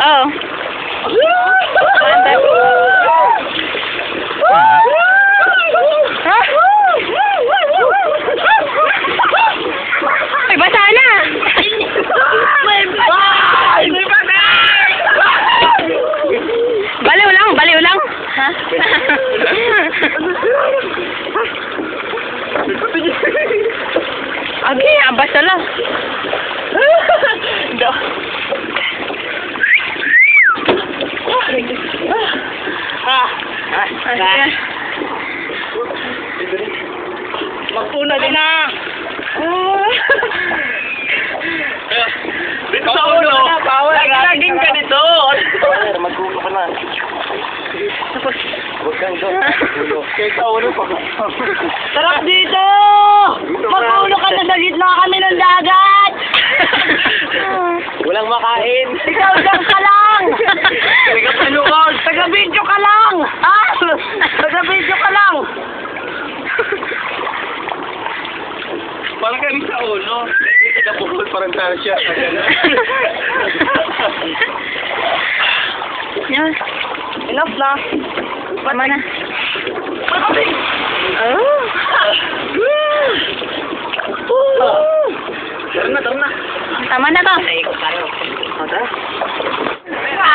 Oh. Ay, basa na! Baliw lang. Ha? Agi, basa lang. Magpuna din na! Sa ulo! Laging ka nito! Magkulo ka na. Tapos, Huwag kang doon. Kaya sa ulo pa. Sarap dito! Magpuno ka na sa gitna kami ng dagat! Walang makain. Ikaw lang ka lang! Taga-video ka lang! Ha? Taga-video ka lang! Parang kami sa ulo. Nakapukul parang tayo siya. yun. Enough na. Tama na. Tara na. Tama na to. Ikot tayo. Tara.